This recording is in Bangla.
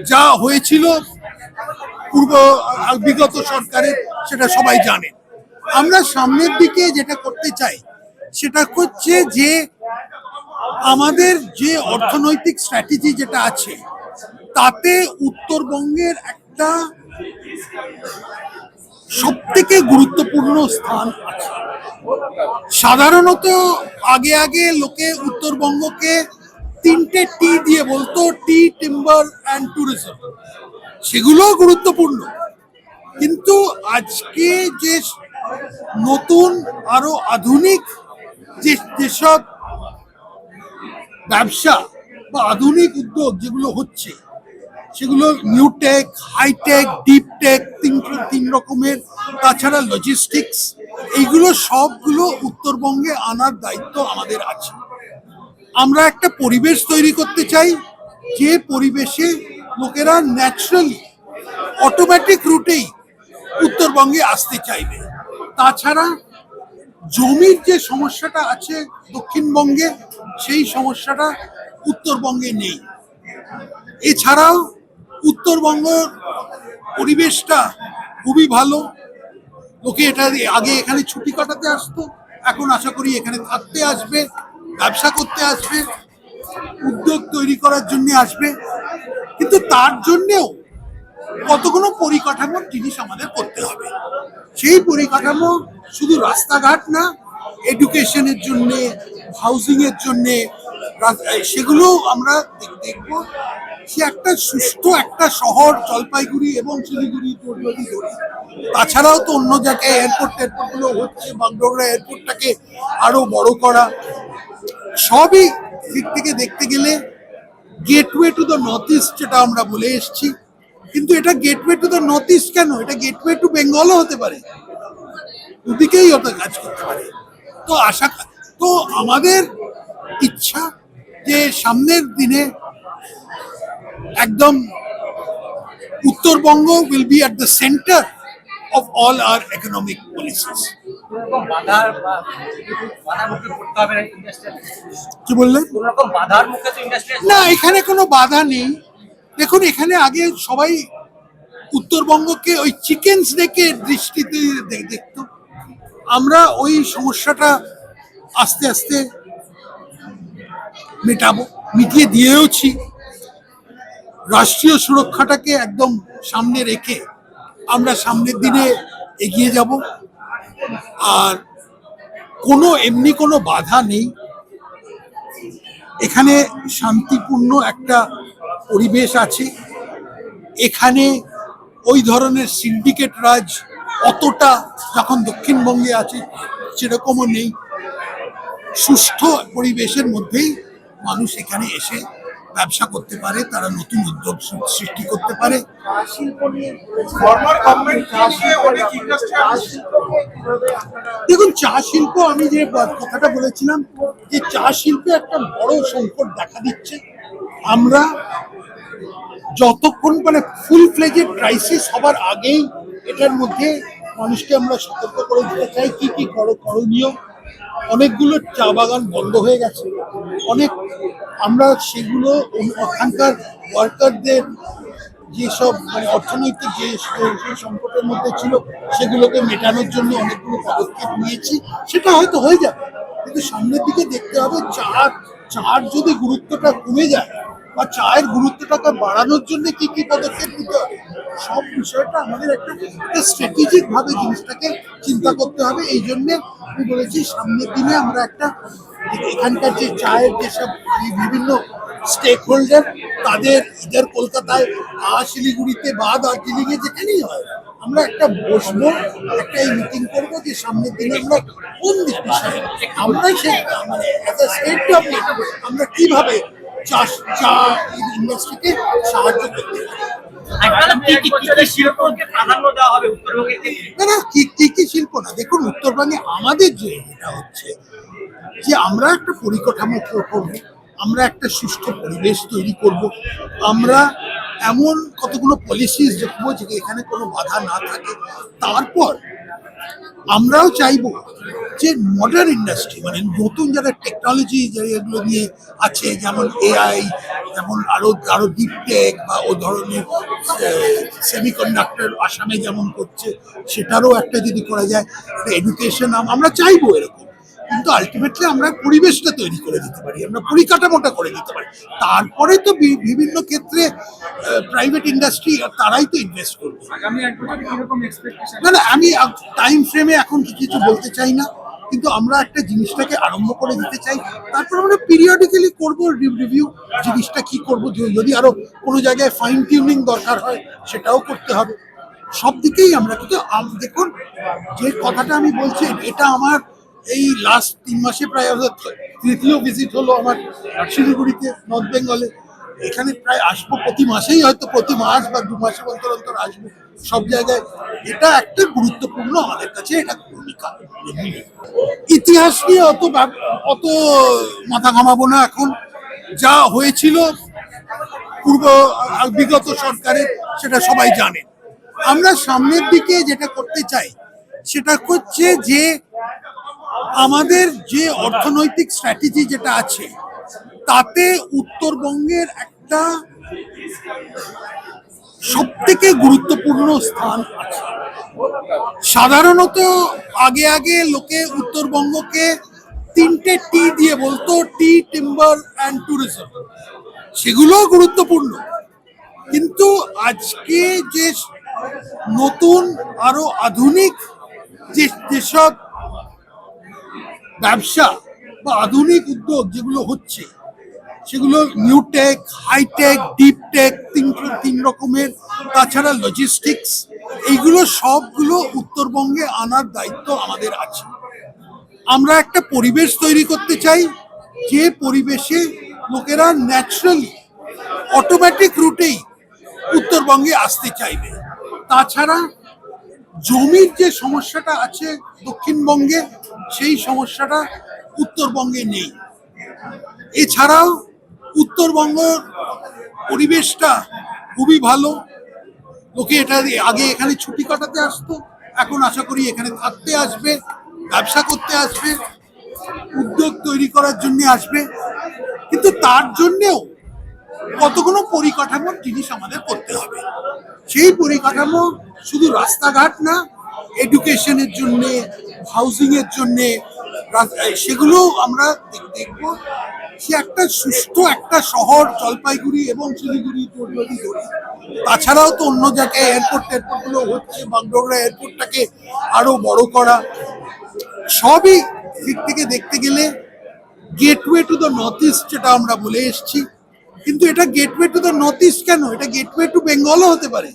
যা হয়েছিল পূর্ব বিগত সরকারের সেটা সবাই জানে। আমরা সামনের দিকে যেটা করতে চাই সেটা হচ্ছে যে আমাদের যে অর্থনৈতিক স্ট্র্যাটেজি যেটা আছে তাতে উত্তরবঙ্গের একটা সবথেকে গুরুত্বপূর্ণ স্থান আছে। সাধারণত আগে আগে লোকে উত্তরবঙ্গকে তিনটে টি দিয়ে বলতো, টি, টিম্বার অ্যান্ড ট্যুরিজম। সেগুলো গুরুত্বপূর্ণ, কিন্তু আজকে যে নতুন আরো আধুনিক যেসব ব্যবসা বা আধুনিক উদ্যোগ যেগুলো হচ্ছে সেগুলো নিউটেক, হাইটেক, ডিপ টেক, তিন রকমের, তাছাড়া লজিস্টিক্স, এইগুলো সবগুলো উত্তরবঙ্গে আনার দায়িত্ব আমাদের আছে। আমরা একটা পরিবেশ তৈরি করতে চাই যে পরিবেশে লোকেরা ন্যাচারালি অটোমেটিক রুটেই উত্তরবঙ্গে আসতে চাইবে। তাছাড়া জমির যে সমস্যাটা আছে দক্ষিণবঙ্গে, সেই সমস্যাটা উত্তরবঙ্গে নেই। এছাড়াও উত্তরবঙ্গের পরিবেশটা খুবই ভালো। লোকে এটা আগে এখানে ছুটি কাটাতে আসতো, এখন আশা করি এখানে থাকতে আসবে, ব্যবসা করতে আসবে, উদ্যোগ তৈরি করার জন্য আসবে। কিন্তু তার জন্যেও কতগুলো পরিকাঠামোর জিনিস আমাদের করতে হবে। সেই পরিকাঠামো শুধু রাস্তাঘাট না, এডুকেশনের জন্যে, হাউজিং এর জন্যে, সেগুলো আমরা দেখবো। সে একটা সুস্থ একটা শহর জলপাইগুড়ি এবং শিলিগুড়ি যদি ধরি, তাছাড়াও তো অন্য জায়গায় এয়ারপোর্টগুলো হচ্ছে, বাগডোগরা এয়ারপোর্টটাকে আরো বড় করা, সবই দিক থেকে দেখতে গেলে gateway to the north east যেটা আমরা বলে এসছি। কিন্তু এটা gateway to the north east কেন, এটা গেটওয়ে টু বেঙ্গলও হতে পারে, দুদিকেই ওটা কাজ করতে পারে। তো আমাদের ইচ্ছা যে সামনের দিনে একদম Uttarbanga will be at the center of all our economic policies. কি বললেন? না, এখানে কোনো বাধা নেই। দেখুন, এখানে আগে সবাই উত্তরবঙ্গকে ওই চিকেন স্নেকের দৃষ্টিতে দেখত। আমরা ওই সমস্যাটা আস্তে আস্তে মেটাবো, মিটিয়ে দিয়েওছি। রাষ্ট্রীয় সুরক্ষাটাকে একদম সামনে রেখে আমরা সামনের দিনে এগিয়ে যাব। আর এমনি কোনো বাধা নেই। এখানে শান্তিপূর্ণ একটা পরিবেশ আছে। এখানে ওই ধরনের সিন্ডিকেট রাজ অতটা যখন দক্ষিণবঙ্গে আছে সেরকমও নেই। সুষ্ঠু পরিবেশের মধ্যেই মানুষ এখানে এসে ব্যবসা করতে পারে, তারা নতুন উদ্যোগ সৃষ্টি করতে পারে। দেখুন, চা শিল্প, আমি যে কথাটা বলেছিলাম যে চা শিল্পে একটা বড় সংকট দেখা দিচ্ছে। আমরা যতক্ষণ ফুল ফ্লেজেড ক্রাইসিস হবার আগেই এটার মধ্যে মানুষকে আমরা সতর্ক করে দিতে চাই কি কি করণীয়। অনেকগুলো চা বাগান বন্ধ হয়ে গেছে, আমরা সেগুলো ওখানকার ওয়ার্কারদের যেসব অর্থনৈতিক যে সংকটের মধ্যে ছিল সেগুলোকে মেটানোর জন্য অনেকগুলো পদক্ষেপ নিয়েছি। সেটা হয়তো হয়ে যাবে, কিন্তু সামনের দিকে দেখতে হবে চার যদি গুরুত্বটা কমে যায় বা চায়ের গুরুত্বটাকে বাড়ানোর জন্য কি কি পদক্ষেপ নিতে হবে, সব বিষয়টা আমাদের একটা স্ট্র্যাটেজিক ভাবে জিনিসটাকে চিন্তা করতে হবে। এই জন্যে আমি বলেছি সামনের দিনে আমরা একটা এখানকার যে চায়ের যেসব বিভিন্ন স্টেক হোল্ডার, তাদের ইদার কলকাতায় শিলিগুড়িতে বা দার্জিলিং এ যেখানেই হয়, আমরা একটা বসবো, একটা মিটিং করবো যে সামনের দিনে আমরা কোন বিষয়ে আমরা আমরা কিভাবে চা ইন্ডাস্ট্রিকে সাহায্য করতে পারি। না, কি শিল্প না, দেখুন উত্তরবঙ্গে আমাদের যে এটা হচ্ছে যে আমরা একটা পরিকাঠামো করবো, আমরা একটা সুষ্ঠু পরিবেশ তৈরি করব, আমরা এমন কতগুলো পলিসিস দেখবো যে এখানে কোনো বাধা না থাকে। তারপর আমরাও চাইবো যে মডার্ন ইন্ডাস্ট্রি মানে নতুন যারা টেকনোলজি যেগুলো নিয়ে আছে, যেমন এআই, যেমন আরো আরো ডিপ টেক বা ও ধরনের সেমিকন্ডাক্টর আসামে যেমন করছে, সেটারও একটা যদি করা যায়, একটা এডুকেশন আমরা চাইবো এরকম। কিন্তু আলটিমেটলি আমরা পরিবেশটা তৈরি করে দিতে পারি, আমরা পরিকাঠামোটা করে দিতে পারি। তারপরে তো বিভিন্ন ক্ষেত্রে প্রাইভেট ইন্ডাস্ট্রি তারাই তো ইনভেস্ট করবে। আগামী 1 বছর কিরকম এক্সপেকটেশন? না না, আমি টাইম ফ্রেমে এখন কিছু বলতে চাই না, কিন্তু আমরা একটা জিনিসটাকে আরম্ভ করে দিতে চাই। তারপর আমরা পিরিয়ডিক্যালি করবো রিভিউ, জিনিসটা কি করবো, যদি আরো কোনো জায়গায় ফাইন টিউনিং দরকার হয় সেটাও করতে হবে। সব দিকেই আমরা কিন্তু দেখুন, যে কথাটা আমি বলছি এটা আমার এই লাস্ট 3 মাসে প্রায় তৃতীয় ভিজিট হলো আমার শিলিগুড়িতে, নর্থ বেঙ্গলে। এখানে প্রায় আসবো প্রতি মাসেই, হয়তো প্রতি মাস বা 2 মাসের অন্তর অন্তর আসবো সব জায়গায়। এটা একটা গুরুত্বপূর্ণ আমাদের কাছে, এটা ভূমিকা। ইতিহাস নিয়ে অত মাথা ঘামাবো না এখন। যা হয়েছিল পূর্ব বিগত সরকারের সেটা সবাই জানে। আমরা সামনের দিকে যেটা করতে চাই সেটা হচ্ছে যে আমাদের যে অর্থনৈতিক স্ট্র্যাটেজি যেটা আছে তাতে উত্তরবঙ্গের একটা সব থেকে গুরুত্বপূর্ণ স্থান আছে। সাধারণত আগে আগে লোকে উত্তরবঙ্গকে 3টে টি দিয়ে বলতো, টি, টিম্বার অ্যান্ড ট্যুরিজম। সেগুলো গুরুত্বপূর্ণ, কিন্তু আজকে যে নতুন আরো আধুনিক যেসব ব্যবসা বা আধুনিক উদ্যোগ যেগুলো হচ্ছে, সেগুলো new tech, high tech, deep tech, তিন রকমের, তাছাড়া লজিস্টিক্স, এইগুলো সবগুলো উত্তরবঙ্গে আনার দায়িত্ব আমাদের আছে। আমরা একটা পরিবেশ তৈরি করতে চাই যে পরিবেশে লোকেরা ন্যাচারালি অটোমেটিক রুটেই উত্তরবঙ্গে আসতে চাইবে। তাছাড়া জমির যে সমস্যাটা আছে দক্ষিণবঙ্গে, সেই সমস্যাটা উত্তরবঙ্গে নেই। এছাড়াও উত্তরবঙ্গ পরিবেশটা খুবই ভালো। লোকে এটা আগে এখানে ছুটি কাটাতে আসতো, এখন আশা করি এখানে থাকতে আসবে, ব্যবসা করতে আসবে, উদ্যোগ তৈরি করার জন্য আসবে। কিন্তু তার জন্যেও কতগুলো পরিকাঠামোর জিনিস আমাদের করতে হবে। সেই পরিকাঠামো শুধু রাস্তাঘাট না, এডুকেশনের জন্য, হাউজিং এর জন্য, সেগুলো আমরা দেখবো। সে একটা সুস্থ একটা শহর জলপাইগুড়ি এবং শিলিগুড়ি যদি ধরি, তাছাড়াও তো অন্য জায়গায় এয়ারপোর্ট গুলো হচ্ছে, বাগডোগরা এয়ারপোর্টটাকে আরো বড় করা, সবই দিক থেকে দেখতে গেলে gateway to the north east যেটা আমরা বলে এসছি। কিন্তু এটা gateway to the north east কেন, এটা গেটওয়ে টু বেঙ্গলও হতে পারে।